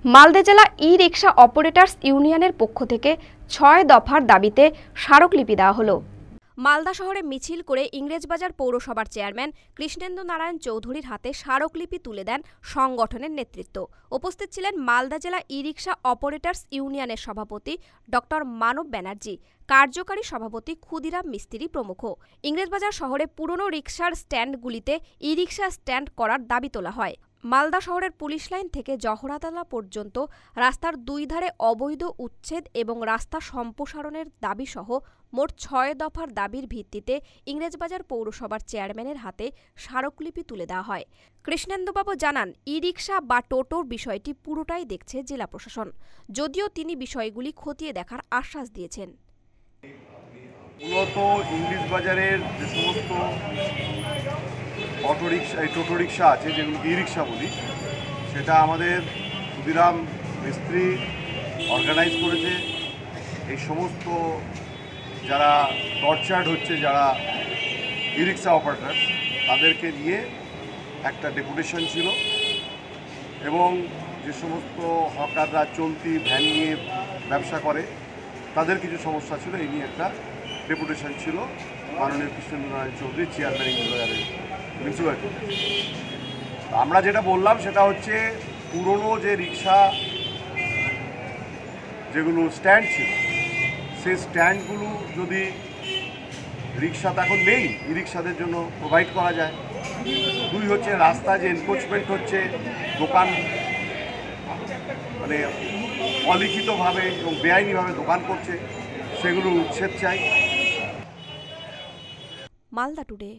মালদা জেলা e rickshaw operators ইউনিয়নের পক্ষ থেকে ৬ দফার দাবিতে স্মারকলিপি দেওয়া হলো। মালদা শহরে মিছিল করে ইংরেজবাজার পৌরসভার চেয়ারম্যান কৃষ্ণেন্দু নারায়ণ চৌধুরীর হাতে স্মারকলিপি তুলে দেন সংগঠনের নেতৃত্ব। উপস্থিত ছিলেন মালদা জেলা ই-রিকশা অপারেটরস ইউনিয়নের সভাপতি ডক্টর মানব ব্যানার্জি, কার্যকারী সভাপতি ক্ষুদিরাম মিস্ত্রি প্রমুখ। ইংরেজবাজার শহরে পুরনো রিকশার স্ট্যান্ডগুলিতে ই-রিকশা স্ট্যান্ড করার দাবি তোলা হয়। মালদা শহরের পুলিশ লাইন থেকে জহরাতলা পর্যন্ত রাস্তার দুই ধারে অবৈধ উচ্ছেদ এবং রাস্তা সম্প্রসারণের দাবিসহ মোট ৬ দফার দাবির ভিত্তিতে ইংরেজবাজার পৌরসভার চেয়ারম্যানের হাতে স্মারকলিপি তুলে দেওয়া হয়। কৃষ্ণেন্দুবাবু জানান, ই-রিকশা বা টোটোর বিষয়টি পুরোটাই দেখছে জেলা প্রশাসন, যদিও তিনি বিষয়গুলি খতিয়ে দেখার আশ্বাস দিয়েছেন। মূলত ইংরেজবাজারের যে সমস্ত টোটো রিক্সা আছে, যেগুলো ই রিক্সা বলি, সেটা আমাদের ক্ষুদিরাম মিস্ত্রি অর্গানাইজ করেছে। এই সমস্ত যারা টর্চার্ড হচ্ছে, যারা ই রিক্সা অপারেটার, তাদেরকে নিয়ে একটা ডেপুটেশন ছিল এবং যে সমস্ত হকাররা চলতি ভ্যান নিয়ে ব্যবসা করে তাদের কিছু সমস্যা ছিল, এই নিয়ে একটা ডেপুটেশন ছিল মাননীয় কৃষ্ণেন্দু নারায়ণ চৌধুরী, চেয়ারম্যান ইংরেজবাজারের মিউনিসিপ্যালিটি। আমরা যেটা বললাম সেটা হচ্ছে, পুরনো যে রিক্সা যেগুলো স্ট্যান্ড ছিল, সেই স্ট্যান্ডগুলো যদি রিক্সা তো এখন নেই, ই রিক্সাদের জন্য প্রোভাইড করা যায়। দুই হচ্ছে, রাস্তা যে এনক্রোচমেন্ট হচ্ছে, দোকান মানে অলিখিতভাবে এবং বেআইনিভাবে দোকান করছে, সেগুলো উচ্ছেদ চাই। মালদা টুডে।